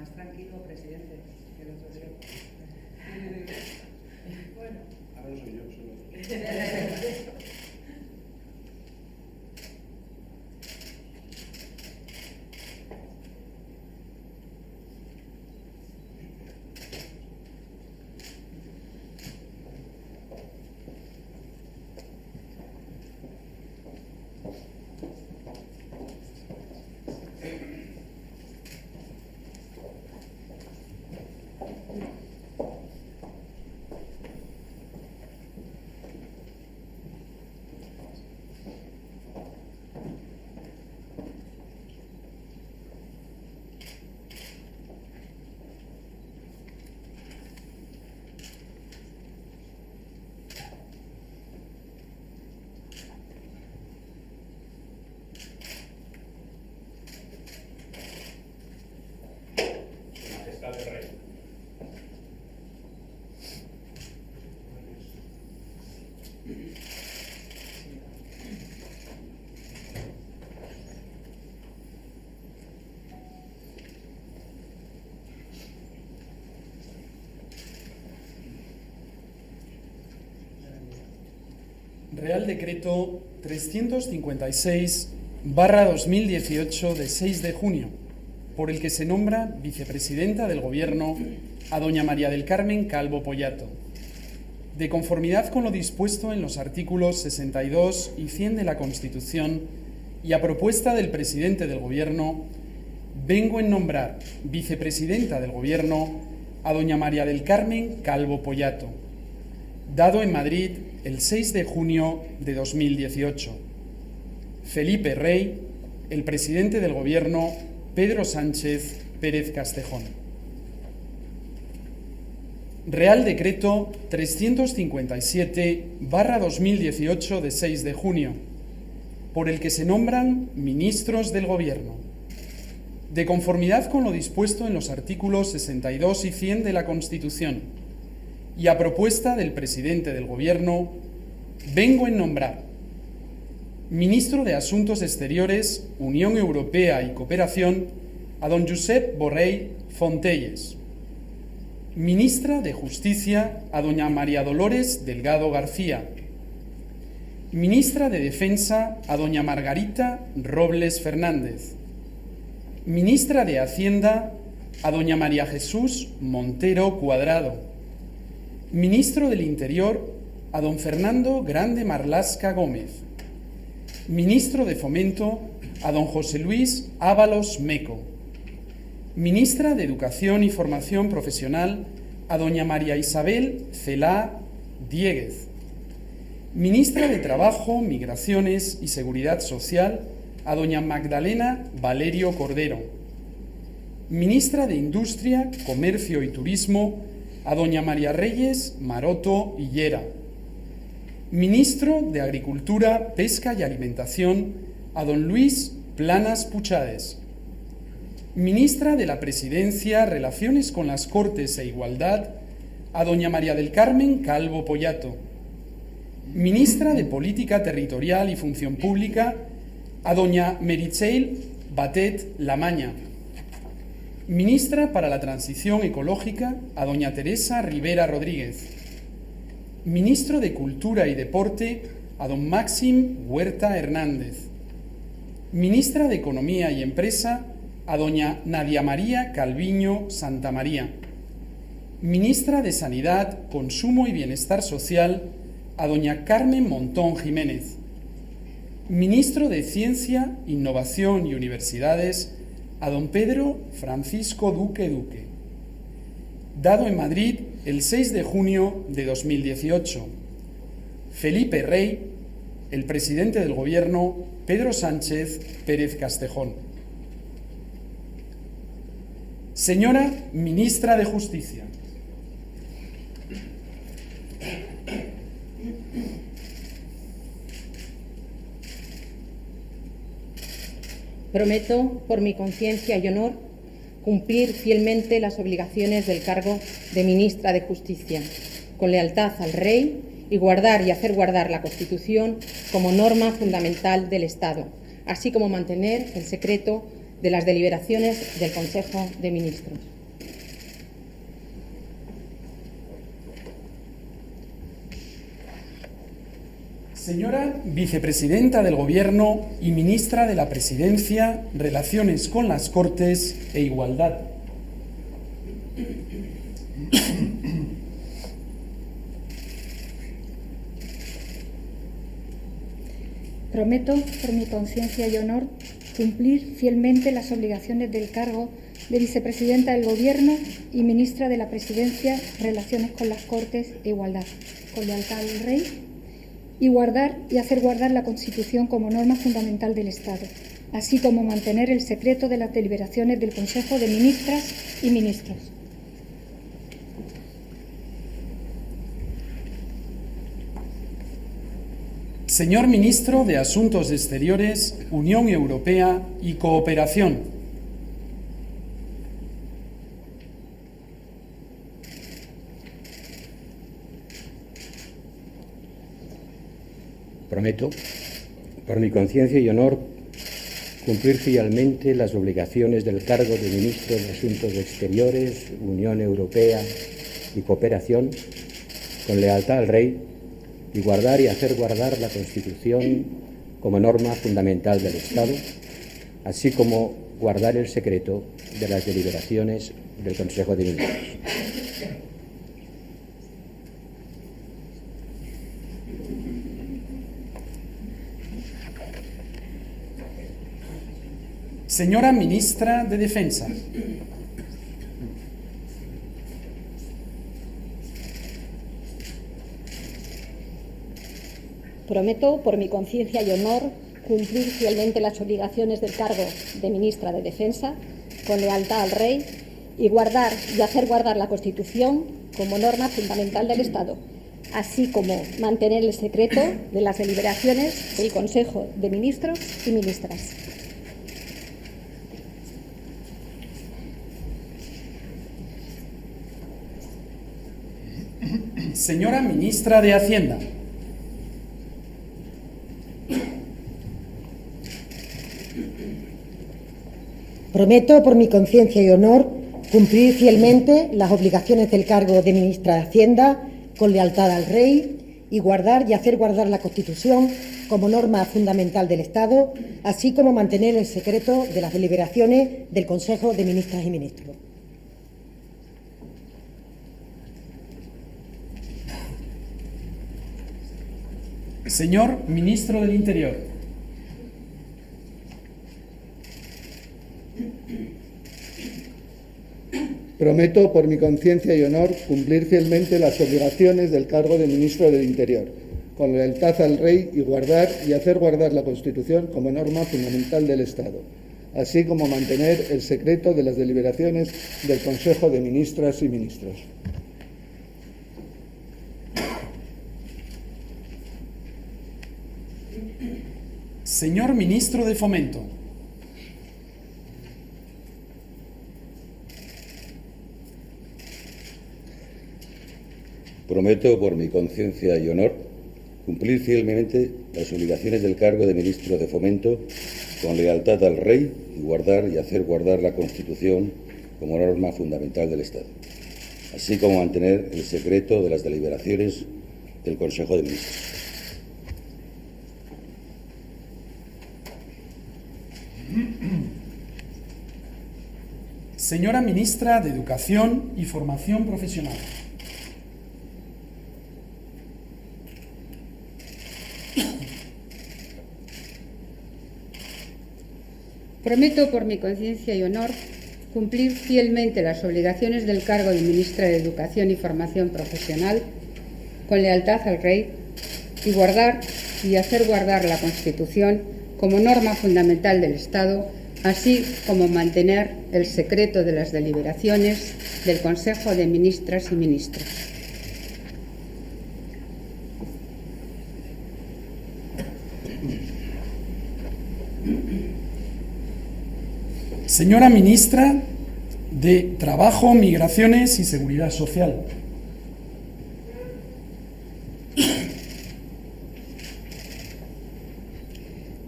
Más tranquilo, presidente, que el otro día. Bueno. Ahora no soy yo, soy otro. Majestad del Rey. Real Decreto 356/2018 de 6 de junio, por el que se nombra vicepresidenta del Gobierno a doña María del Carmen Calvo Pollato. De conformidad con lo dispuesto en los artículos 62 y 100 de la Constitución y a propuesta del presidente del Gobierno, vengo en nombrar vicepresidenta del Gobierno a doña María del Carmen Calvo Pollato, dado en Madrid el 6 de junio de 2018. Felipe Rey, el presidente del Gobierno, Pedro Sánchez Pérez Castejón. Real Decreto 357/2018 de 6 de junio, por el que se nombran ministros del Gobierno. De conformidad con lo dispuesto en los artículos 62 y 100 de la Constitución, y a propuesta del presidente del Gobierno, vengo en nombrar ministro de Asuntos Exteriores, Unión Europea y Cooperación a don Josep Borrell Fontelles, ministra de Justicia a doña María Dolores Delgado García, ministra de Defensa a doña Margarita Robles Fernández, ministra de Hacienda a doña María Jesús Montero Cuadrado, ministro del Interior a don Fernando Grande Marlasca Gómez, ministro de Fomento a don José Luis Ábalos Meco, ministra de Educación y Formación Profesional a doña María Isabel Celá Diéguez, ministra de Trabajo, Migraciones y Seguridad Social a doña Magdalena Valerio Cordero, ministra de Industria, Comercio y Turismo a doña María Reyes Maroto Hillera, ministro de Agricultura, Pesca y Alimentación a don Luis Planas Puchades, ministra de la Presidencia, Relaciones con las Cortes e Igualdad a doña María del Carmen Calvo Pollato, ministra de Política Territorial y Función Pública a doña Meritxell Batet Lamaña, ministra para la Transición Ecológica a doña Teresa Rivera Rodríguez, ministro de Cultura y Deporte a don Máxim Huerta Hernández, ministra de Economía y Empresa a doña Nadia María Calviño Santamaría, ministra de Sanidad, Consumo y Bienestar Social a doña Carmen Montón Jiménez, ministro de Ciencia, Innovación y Universidades a don Pedro Francisco Duque Duque, dado en Madrid el 6 de junio de 2018. Felipe Rey, el presidente del Gobierno, Pedro Sánchez Pérez Castejón. Señora ministra de Justicia. Prometo, por mi conciencia y honor, cumplir fielmente las obligaciones del cargo de ministra de Justicia, con lealtad al Rey y guardar y hacer guardar la Constitución como norma fundamental del Estado, así como mantener el secreto de las deliberaciones del Consejo de Ministros. Señora Vicepresidenta del Gobierno y Ministra de la Presidencia, Relaciones con las Cortes e Igualdad. Prometo, por mi conciencia y honor, cumplir fielmente las obligaciones del cargo de Vicepresidenta del Gobierno y Ministra de la Presidencia, Relaciones con las Cortes e Igualdad, con lealtad al Rey, y guardar y hacer guardar la Constitución como norma fundamental del Estado, así como mantener el secreto de las deliberaciones del Consejo de Ministras y Ministros. Señor Ministro de Asuntos Exteriores, Unión Europea y Cooperación. Prometo, por mi conciencia y honor, cumplir fielmente las obligaciones del cargo de Ministro de Asuntos Exteriores, Unión Europea y Cooperación, con lealtad al Rey, y guardar y hacer guardar la Constitución como norma fundamental del Estado, así como guardar el secreto de las deliberaciones del Consejo de Ministros. Señora Ministra de Defensa. Prometo, por mi conciencia y honor, cumplir fielmente las obligaciones del cargo de Ministra de Defensa, con lealtad al Rey, y guardar y hacer guardar la Constitución como norma fundamental del Estado, así como mantener el secreto de las deliberaciones del Consejo de Ministros y Ministras. Señora Ministra de Hacienda. Prometo, por mi conciencia y honor, cumplir fielmente las obligaciones del cargo de Ministra de Hacienda, con lealtad al Rey, y guardar y hacer guardar la Constitución como norma fundamental del Estado, así como mantener el secreto de las deliberaciones del Consejo de Ministras y Ministros. Señor Ministro del Interior. Prometo, por mi conciencia y honor, cumplir fielmente las obligaciones del cargo de Ministro del Interior, con lealtad al Rey, y guardar y hacer guardar la Constitución como norma fundamental del Estado, así como mantener el secreto de las deliberaciones del Consejo de Ministras y Ministros. Señor Ministro de Fomento. Prometo, por mi conciencia y honor, cumplir fielmente las obligaciones del cargo de Ministro de Fomento, con lealtad al Rey, y guardar y hacer guardar la Constitución como norma fundamental del Estado, así como mantener el secreto de las deliberaciones del Consejo de Ministros. Señora Ministra de Educación y Formación Profesional. Prometo, por mi conciencia y honor, cumplir fielmente las obligaciones del cargo de Ministra de Educación y Formación Profesional, con lealtad al Rey, y guardar y hacer guardar la Constitución como norma fundamental del Estado, así como mantener el secreto de las deliberaciones del Consejo de Ministras y Ministros. Señora Ministra de Trabajo, Migraciones y Seguridad Social.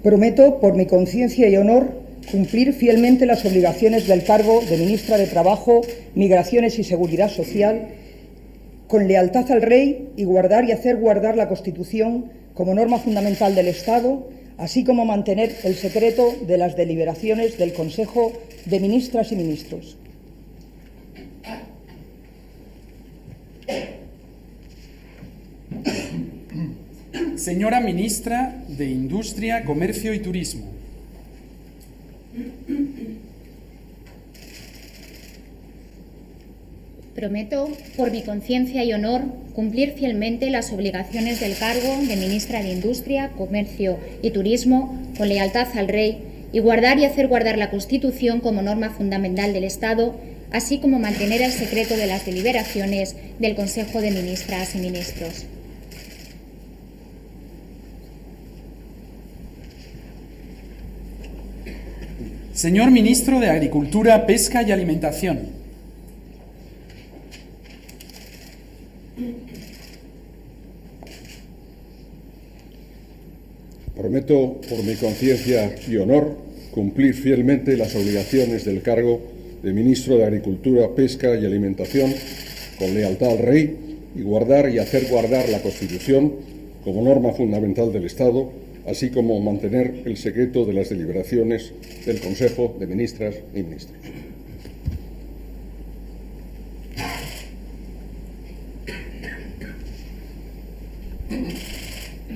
Prometo, por mi conciencia y honor, cumplir fielmente las obligaciones del cargo de Ministra de Trabajo, Migraciones y Seguridad Social, con lealtad al Rey y guardar y hacer guardar la Constitución como norma fundamental del Estado, así como mantener el secreto de las deliberaciones del Consejo de Ministras y Ministros. Señora Ministra de Industria, Comercio y Turismo. Prometo, por mi conciencia y honor, cumplir fielmente las obligaciones del cargo de Ministra de Industria, Comercio y Turismo con lealtad al Rey y guardar y hacer guardar la Constitución como norma fundamental del Estado, así como mantener el secreto de las deliberaciones del Consejo de Ministras y Ministros. Señor Ministro de Agricultura, Pesca y Alimentación. Prometo, por mi conciencia y honor, cumplir fielmente las obligaciones del cargo de Ministro de Agricultura, Pesca y Alimentación con lealtad al Rey y guardar y hacer guardar la Constitución como norma fundamental del Estado, así como mantener el secreto de las deliberaciones del Consejo de Ministras y Ministros.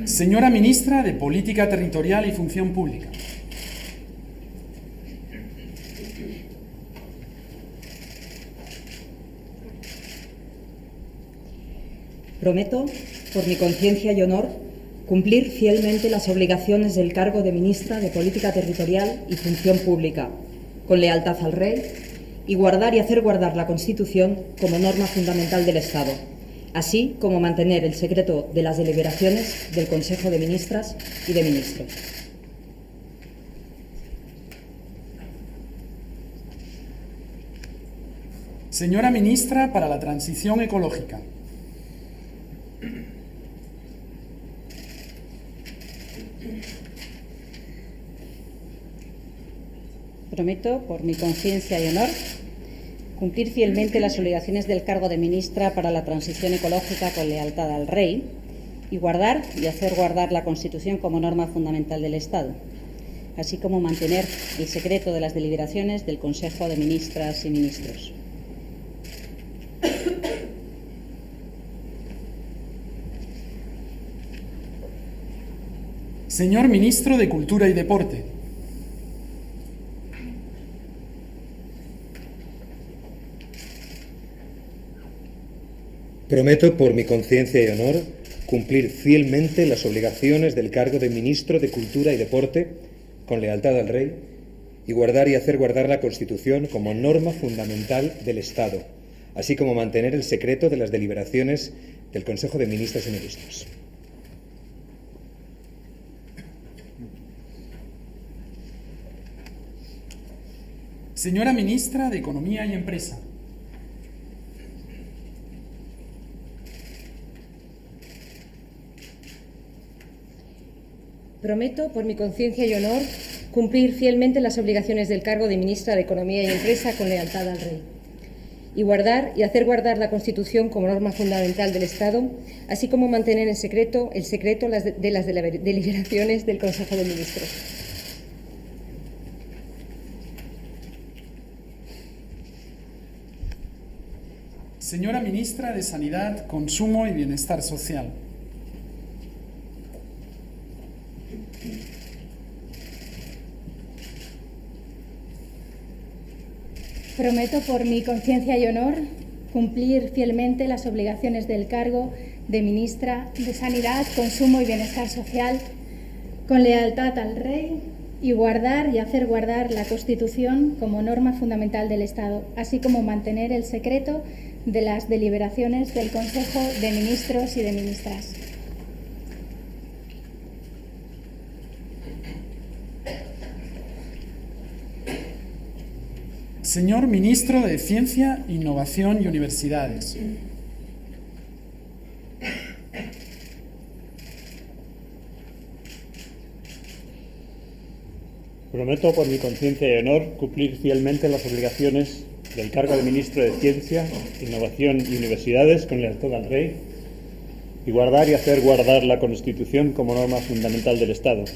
Señora Ministra de Política Territorial y Función Pública. Prometo, por mi conciencia y honor, cumplir fielmente las obligaciones del cargo de Ministra de Política Territorial y Función Pública, con lealtad al Rey, y guardar y hacer guardar la Constitución como norma fundamental del Estado, así como mantener el secreto de las deliberaciones del Consejo de Ministras y de Ministros. Señora Ministra para la Transición Ecológica. Prometo, por mi conciencia y honor, cumplir fielmente las obligaciones del cargo de Ministra para la Transición Ecológica con lealtad al Rey y guardar y hacer guardar la Constitución como norma fundamental del Estado, así como mantener el secreto de las deliberaciones del Consejo de Ministras y Ministros. Señor Ministro de Cultura y Deporte. Prometo, por mi conciencia y honor, cumplir fielmente las obligaciones del cargo de Ministro de Cultura y Deporte con lealtad al Rey y guardar y hacer guardar la Constitución como norma fundamental del Estado, así como mantener el secreto de las deliberaciones del Consejo de Ministras y Ministros. Señora Ministra de Economía y Empresa. Prometo, por mi conciencia y honor, cumplir fielmente las obligaciones del cargo de Ministra de Economía y Empresa con lealtad al Rey y guardar y hacer guardar la Constitución como norma fundamental del Estado, así como mantener el secreto de las deliberaciones del Consejo de Ministros. Señora Ministra de Sanidad, Consumo y Bienestar Social. Prometo, por mi conciencia y honor, cumplir fielmente las obligaciones del cargo de Ministra de Sanidad, Consumo y Bienestar Social con lealtad al Rey y guardar y hacer guardar la Constitución como norma fundamental del Estado, así como mantener el secreto de las deliberaciones del Consejo de Ministros y de Ministras. Señor Ministro de Ciencia, Innovación y Universidades. Prometo por mi conciencia y honor cumplir fielmente las obligaciones del cargo de Ministro de Ciencia, Innovación y Universidades con lealtad al Rey y guardar y hacer guardar la Constitución como norma fundamental del Estado,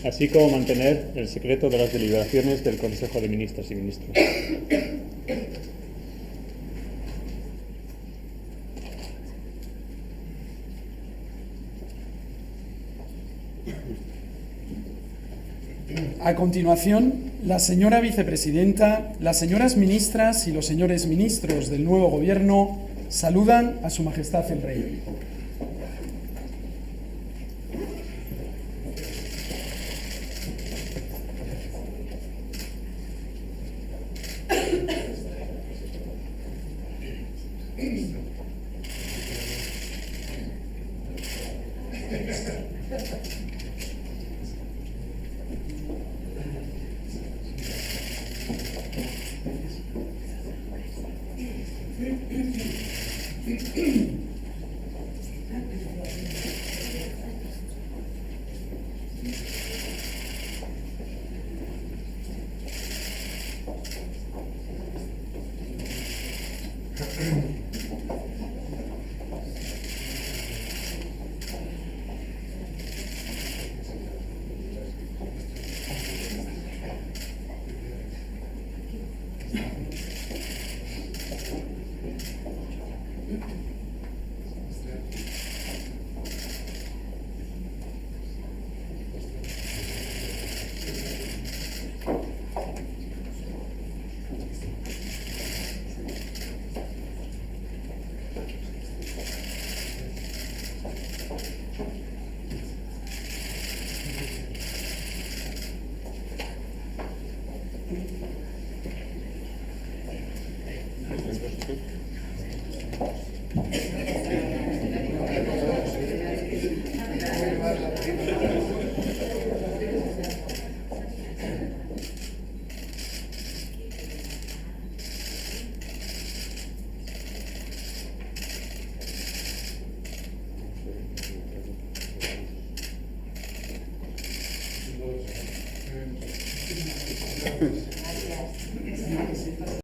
así como mantener el secreto de las deliberaciones del Consejo de Ministras y Ministros. A continuación, la señora vicepresidenta, las señoras ministras y los señores ministros del nuevo Gobierno saludan a Su Majestad el Rey.